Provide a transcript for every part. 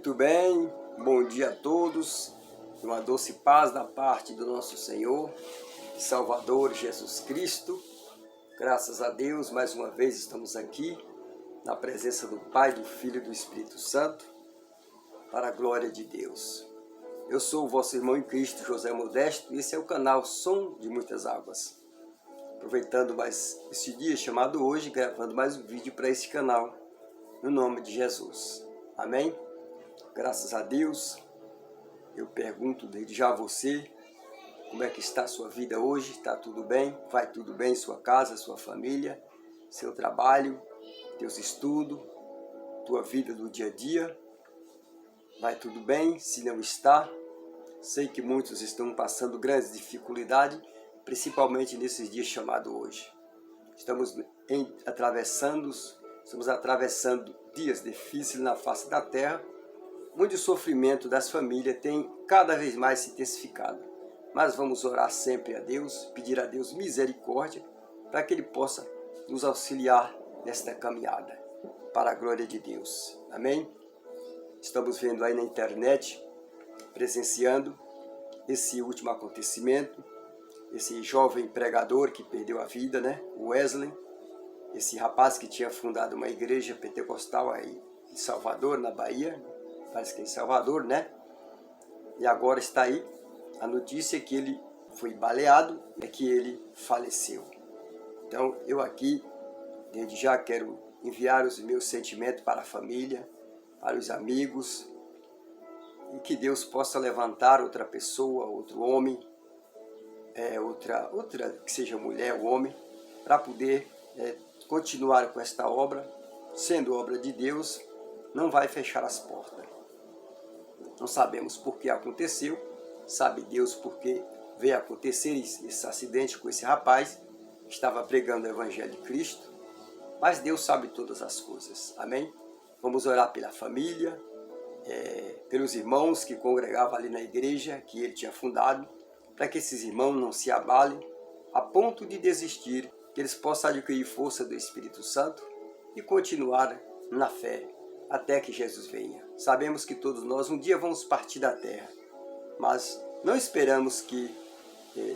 Muito bem, bom dia a todos, uma doce paz da parte do nosso Senhor, Salvador Jesus Cristo. Graças a Deus, mais uma vez estamos aqui, na presença do Pai, do Filho e do Espírito Santo, para a glória de Deus. Eu sou o vosso irmão em Cristo, José Modesto, e esse é o canal Som de Muitas Águas. Aproveitando mais esse dia chamado hoje, gravando mais um vídeo para esse canal, no nome de Jesus. Amém? Graças a Deus. Eu pergunto desde já a você, como é que está a sua vida hoje? Está tudo bem? Vai tudo bem em sua casa, sua família, seu trabalho, teus estudos, tua vida do dia a dia? Vai tudo bem? Se não está, sei que muitos estão passando grandes dificuldades, principalmente nesses dias chamados hoje. Estamos atravessando dias difíceis na face da terra, onde o sofrimento das famílias tem cada vez mais se intensificado. Mas vamos orar sempre a Deus, pedir a Deus misericórdia, para que Ele possa nos auxiliar nesta caminhada, para a glória de Deus. Amém? Estamos vendo aí na internet, presenciando esse último acontecimento, esse jovem pregador que perdeu a vida, né? O Wesley, esse rapaz que tinha fundado uma igreja pentecostal aí em Salvador, na Bahia, parece que é em Salvador, né? E agora está aí a notícia que ele foi baleado e que ele faleceu. Então eu aqui, desde já, quero enviar os meus sentimentos para a família, para os amigos, e que Deus possa levantar outra pessoa, outro homem, outra que seja mulher ou homem, para poder continuar com esta obra, sendo obra de Deus, não vai fechar as portas. Não sabemos por que aconteceu, sabe Deus por que veio acontecer esse acidente com esse rapaz, que estava pregando o Evangelho de Cristo, mas Deus sabe todas as coisas, amém? Vamos orar pela família, pelos irmãos que congregavam ali na igreja que ele tinha fundado, para que esses irmãos não se abalem a ponto de desistir, que eles possam adquirir força do Espírito Santo e continuar na fé até que Jesus venha. Sabemos que todos nós um dia vamos partir da terra, mas não esperamos que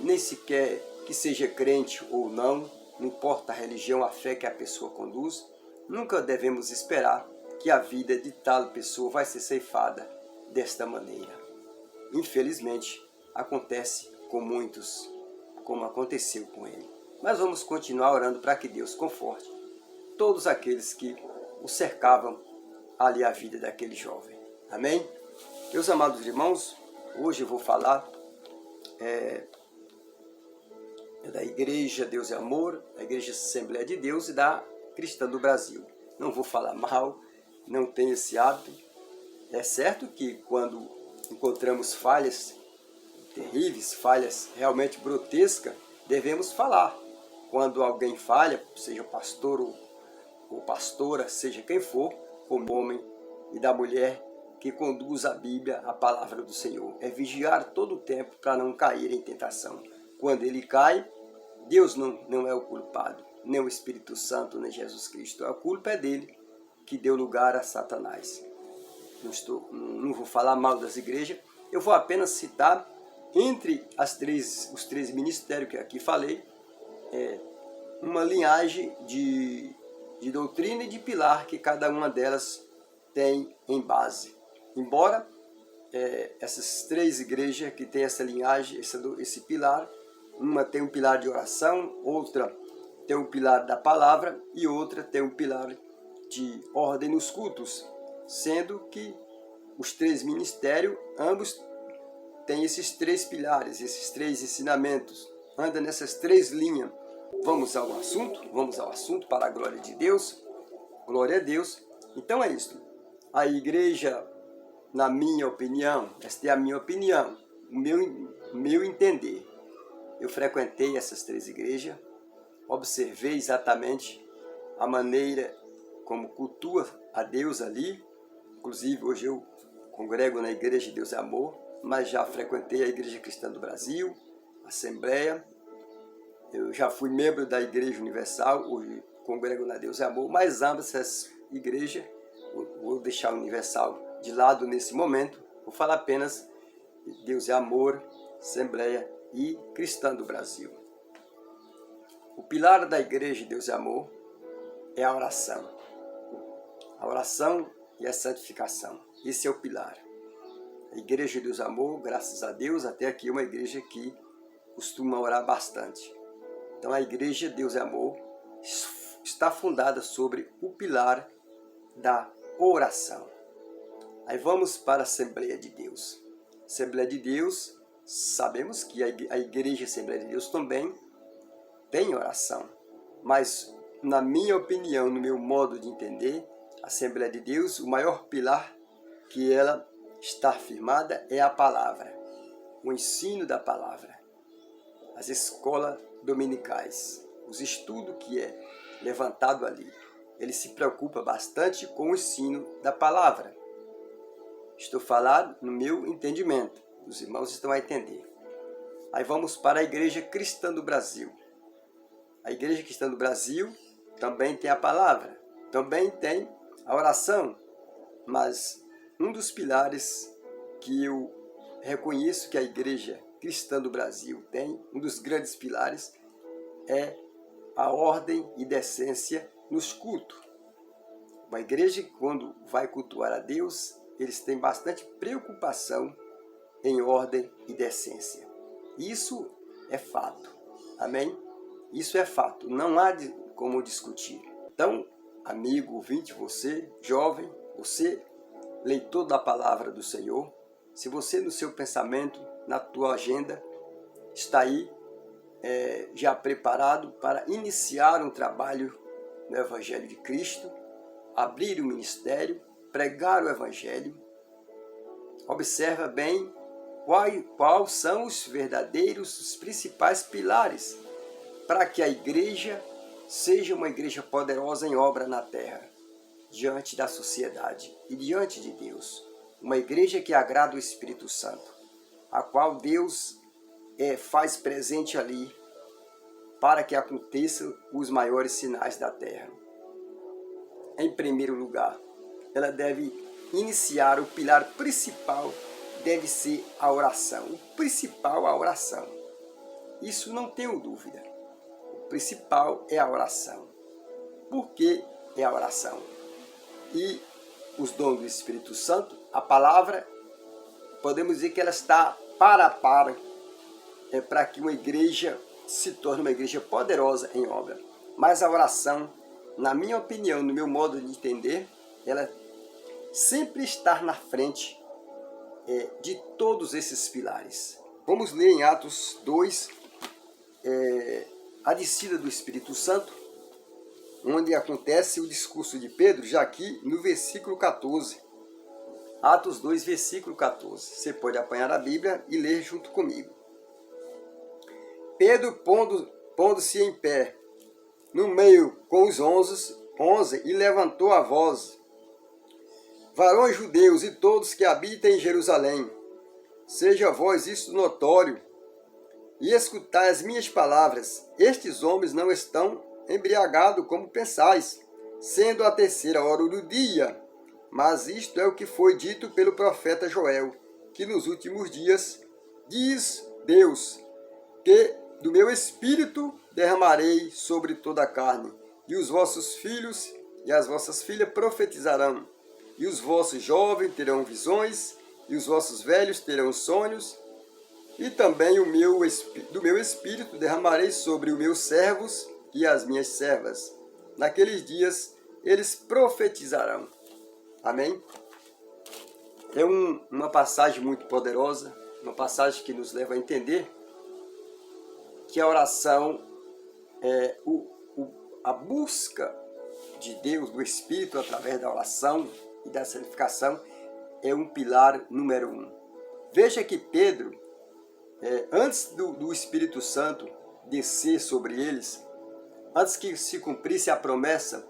nem sequer que seja crente ou não importa a religião, a fé que a pessoa conduz, nunca devemos esperar que a vida de tal pessoa vai ser ceifada desta maneira. Infelizmente, acontece com muitos, como aconteceu com ele. Mas vamos continuar orando para que Deus conforte todos aqueles que o cercavam ali a vida daquele jovem. Amém? Meus amados irmãos, hoje eu vou falar da Igreja Deus é Amor, da Igreja Assembleia de Deus e da Cristã do Brasil. Não vou falar mal, não tenho esse hábito. É certo que quando encontramos falhas terríveis, falhas realmente grotescas, devemos falar. Quando alguém falha, seja pastor ou pastora, seja quem for, como homem e da mulher que conduz a Bíblia, a palavra do Senhor. É vigiar todo o tempo para não cair em tentação. Quando ele cai, Deus não é o culpado, nem o Espírito Santo, nem Jesus Cristo. A culpa é dele, que deu lugar a Satanás. Não vou falar mal das igrejas, eu vou apenas citar, entre os três ministérios que aqui falei, uma linhagem de doutrina e de pilar que cada uma delas tem em base. Embora essas três igrejas que têm essa linhagem, esse pilar, uma tem um pilar de oração, outra tem um pilar da palavra e outra tem um pilar de ordem nos cultos, sendo que os três ministérios, ambos têm esses três pilares, esses três ensinamentos, anda nessas três linhas. Vamos ao assunto para a glória de Deus. Glória a Deus. Então é isso. A igreja, na minha opinião, esta é a minha opinião, o meu entender. Eu frequentei essas três igrejas, observei exatamente a maneira como cultua a Deus ali. Inclusive, hoje eu congrego na Igreja de Deus é Amor, mas já frequentei a Igreja Cristã do Brasil, Assembleia. Eu já fui membro da Igreja Universal, congrego na Deus é Amor, mas ambas essas igrejas, vou deixar a Universal de lado nesse momento. Vou falar apenas de Deus é Amor, Assembleia e Cristã do Brasil. O pilar da Igreja Deus é Amor é a oração. A oração e a santificação. Esse é o pilar. A Igreja Deus é Amor, graças a Deus, até aqui é uma igreja que costuma orar bastante. Então a Igreja Deus é Amor está fundada sobre o pilar da oração. Aí vamos para a Assembleia de Deus. Assembleia de Deus, sabemos que a Igreja Assembleia de Deus também tem oração. Mas, na minha opinião, no meu modo de entender, a Assembleia de Deus, o maior pilar que ela está firmada é a palavra. O ensino da palavra. As escolas dominicais. Os estudos que é levantado ali. Ele se preocupa bastante com o ensino da palavra. Estou falando no meu entendimento. Os irmãos estão a entender. Aí vamos para a Igreja Cristã do Brasil. A Igreja Cristã do Brasil também tem a palavra. Também tem a oração. Mas um dos pilares que eu reconheço que a Igreja Cristã do Brasil tem, um dos grandes pilares, é a ordem e decência nos cultos. Uma igreja, quando vai cultuar a Deus, eles têm bastante preocupação em ordem e decência. Isso é fato. Amém? Isso é fato. Não há como discutir. Então, amigo, ouvinte, você, jovem, você, leitor da palavra do Senhor, se você no seu pensamento, na tua agenda, está aí já preparado para iniciar um trabalho no Evangelho de Cristo, abrir o ministério, pregar o Evangelho, observa bem quais são os verdadeiros, os principais pilares para que a igreja seja uma igreja poderosa em obra na terra, diante da sociedade e diante de Deus. Uma igreja que agrada o Espírito Santo, a qual Deus faz presente ali para que aconteçam os maiores sinais da terra. Em primeiro lugar, ela deve iniciar, o pilar principal deve ser a oração. O principal, a oração. Isso não tenho dúvida. O principal é a oração. Por que é a oração? E os dons do Espírito Santo, a palavra, podemos dizer que ela está para para que uma igreja se torne uma igreja poderosa em obra. Mas a oração, na minha opinião, no meu modo de entender, ela sempre está na frente de todos esses pilares. Vamos ler em Atos 2, a descida do Espírito Santo, onde acontece o discurso de Pedro, já aqui no versículo 14. Atos 2, versículo 14. Você pode apanhar a Bíblia e ler junto comigo. Pedro, pondo-se em pé, no meio com os 11, e levantou a voz: varões judeus e todos que habitam em Jerusalém, seja a vós isto notório, e escutai as minhas palavras. Estes homens não estão embriagados como pensais, sendo a terceira hora do dia. Mas isto é o que foi dito pelo profeta Joel, que nos últimos dias diz Deus, que do meu espírito derramarei sobre toda a carne, e os vossos filhos e as vossas filhas profetizarão, e os vossos jovens terão visões, e os vossos velhos terão sonhos, e também do meu espírito derramarei sobre os meus servos e as minhas servas. Naqueles dias eles profetizarão. Amém? É uma passagem muito poderosa, uma passagem que nos leva a entender que a oração, a busca de Deus, do Espírito, através da oração e da santificação, é um pilar número 1. Veja que Pedro, antes do Espírito Santo descer sobre eles, antes que se cumprisse a promessa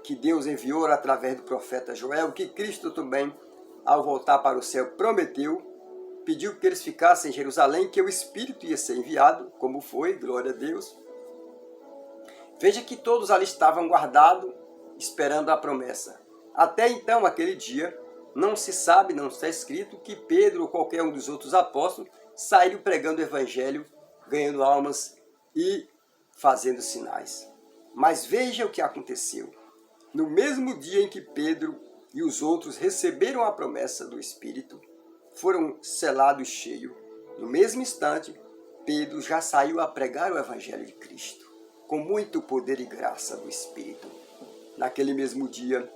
que Deus enviou através do profeta Joel, que Cristo também, ao voltar para o céu, prometeu, pediu que eles ficassem em Jerusalém, que o Espírito ia ser enviado, como foi, glória a Deus. Veja que todos ali estavam guardados, esperando a promessa. Até então, aquele dia, Não se sabe, não está escrito, que Pedro ou qualquer um dos outros apóstolos saíram pregando o evangelho, ganhando almas e fazendo sinais. Mas veja o que aconteceu. No mesmo dia em que Pedro e os outros receberam a promessa do Espírito, foram selados cheios, no mesmo instante, Pedro já saiu a pregar o evangelho de Cristo, com muito poder e graça do Espírito. Naquele mesmo dia,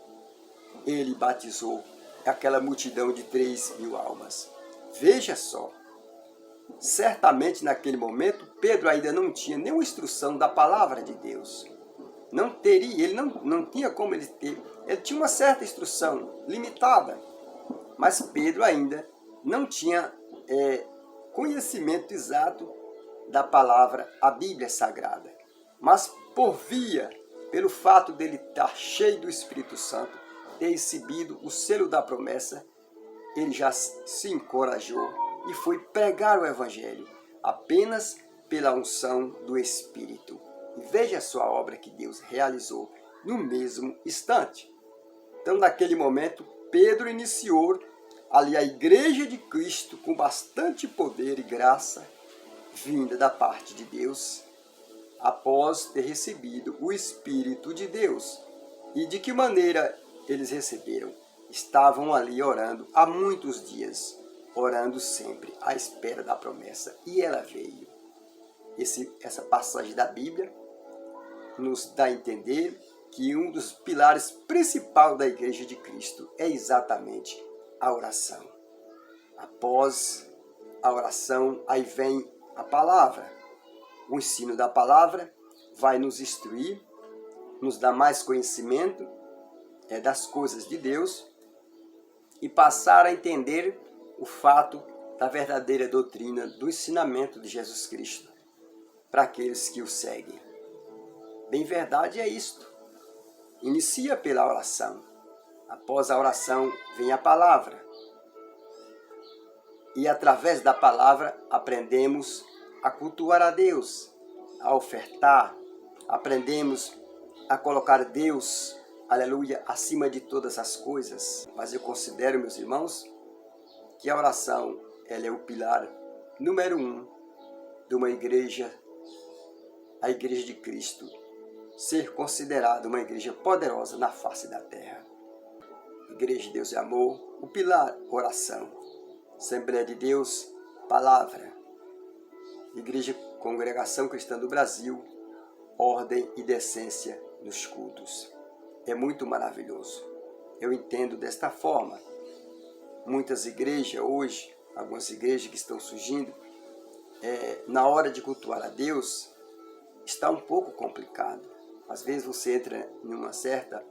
ele batizou aquela multidão de 3.000 almas. Veja só, certamente naquele momento, Pedro ainda não tinha nenhuma instrução da palavra de Deus. Não teria, ele não tinha como ele ter. Ele tinha uma certa instrução, limitada, mas Pedro ainda não tinha conhecimento exato da palavra, a Bíblia Sagrada. Mas pelo fato dele estar cheio do Espírito Santo, ter recebido o selo da promessa, ele já se encorajou e foi pregar o Evangelho, apenas pela unção do Espírito. E veja só a obra que Deus realizou no mesmo instante. Então, naquele momento, Pedro iniciou ali a Igreja de Cristo com bastante poder e graça, vinda da parte de Deus, após ter recebido o Espírito de Deus. E de que maneira eles receberam? Estavam ali orando há muitos dias, orando sempre à espera da promessa. E ela veio. Essa passagem da Bíblia nos dá a entender que um dos pilares principais da Igreja de Cristo é exatamente a oração. Após a oração, aí vem a palavra. O ensino da palavra vai nos instruir, nos dar mais conhecimento das coisas de Deus e passar a entender o fato da verdadeira doutrina do ensinamento de Jesus Cristo para aqueles que o seguem. Bem, verdade é isto. Inicia pela oração. Após a oração vem a palavra. E através da palavra aprendemos a cultuar a Deus, a ofertar. Aprendemos a colocar Deus, aleluia, acima de todas as coisas. Mas eu considero, meus irmãos, que a oração ela é o pilar número 1 de uma igreja, a Igreja de Cristo, ser considerada uma igreja poderosa na face da terra. Igreja de Deus e Amor, o pilar, oração. Assembleia de Deus, palavra. Igreja Congregação Cristã do Brasil, ordem e decência nos cultos. É muito maravilhoso. Eu entendo desta forma. Muitas igrejas hoje, algumas igrejas que estão surgindo, na hora de cultuar a Deus, está um pouco complicado. Às vezes você entra em uma certa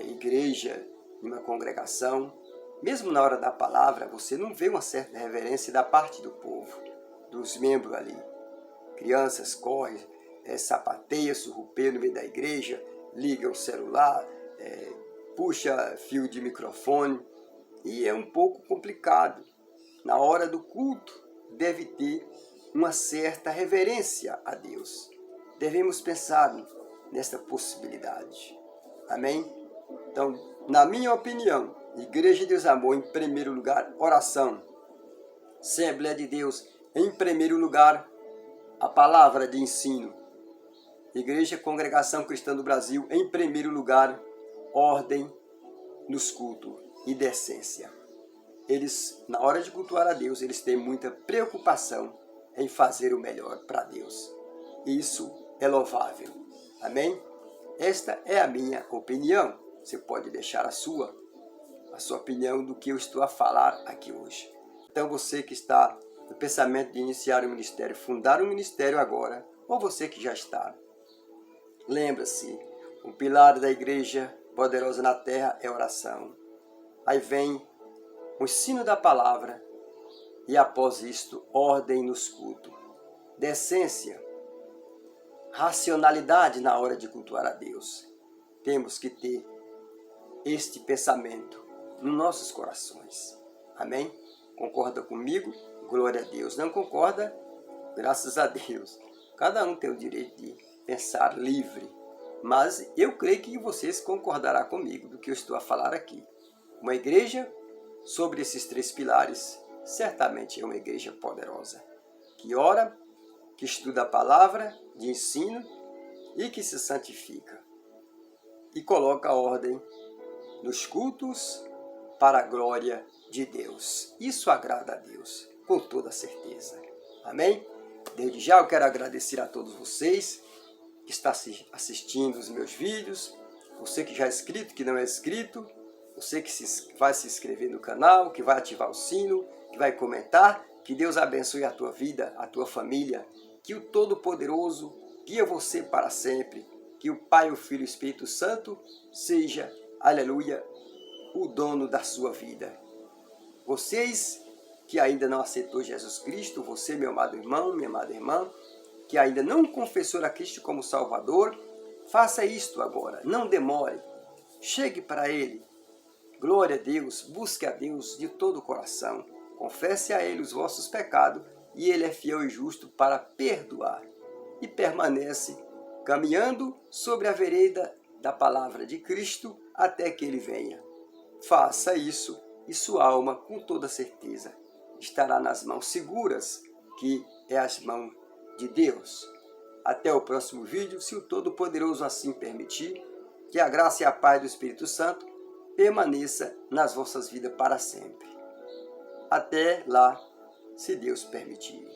igreja, em uma congregação, mesmo na hora da palavra, você não vê uma certa reverência da parte do povo, dos membros ali. Crianças correm, sapateiam, surrupeiam no meio da igreja, ligam o celular, puxa fio de microfone, e é um pouco complicado. Na hora do culto, deve ter uma certa reverência a Deus. Devemos pensar nesta possibilidade. Amém? Então, na minha opinião, Igreja de Deus e Amor, em primeiro lugar, oração. Assembleia de Deus, em primeiro lugar, a palavra de ensino. Igreja Congregação Cristã do Brasil, em primeiro lugar, ordem nos cultos e decência. Eles, na hora de cultuar a Deus, eles têm muita preocupação em fazer o melhor para Deus. Isso é louvável. Amém? Esta é a minha opinião. Você pode deixar a sua opinião do que eu estou a falar aqui hoje. Então você que está no pensamento de iniciar um ministério, fundar um ministério agora, ou você que já está, lembra-se, o pilar da igreja poderosa na terra é oração. Aí vem o ensino da palavra e após isto, ordem nos cultos. Decência, racionalidade na hora de cultuar a Deus. Temos que ter este pensamento nos nossos corações. Amém? Concorda comigo? Glória a Deus. Não concorda? Graças a Deus. Cada um tem o direito de pensar livre. Mas eu creio que vocês concordarão comigo do que eu estou a falar aqui. Uma igreja sobre esses 3 pilares certamente é uma igreja poderosa, que ora, que estuda a palavra de ensino e que se santifica e coloca a ordem nos cultos para a glória de Deus. Isso agrada a Deus, com toda certeza. Amém? Desde já eu quero agradecer a todos vocês que estão assistindo os meus vídeos, você que já é inscrito, que não é inscrito, você que vai se inscrever no canal, que vai ativar o sino, que vai comentar. Que Deus abençoe a tua vida, a tua família, que o Todo-Poderoso guia você para sempre, que o Pai, o Filho e o Espírito Santo seja, aleluia, o dono da sua vida. Vocês que ainda não aceitou Jesus Cristo, você, meu amado irmão, minha amada irmã, que ainda não confessou a Cristo como Salvador, faça isto agora, não demore, chegue para Ele. Glória a Deus, busque a Deus de todo o coração, confesse a Ele os vossos pecados e Ele é fiel e justo para perdoar. E permanece caminhando sobre a vereda da palavra de Cristo até que Ele venha. Faça isso e sua alma, com toda certeza, estará nas mãos seguras, que é as mãos de Deus. Até o próximo vídeo, se o Todo-Poderoso assim permitir, que a graça e a paz do Espírito Santo permaneça nas vossas vidas para sempre. Até lá, se Deus permitir.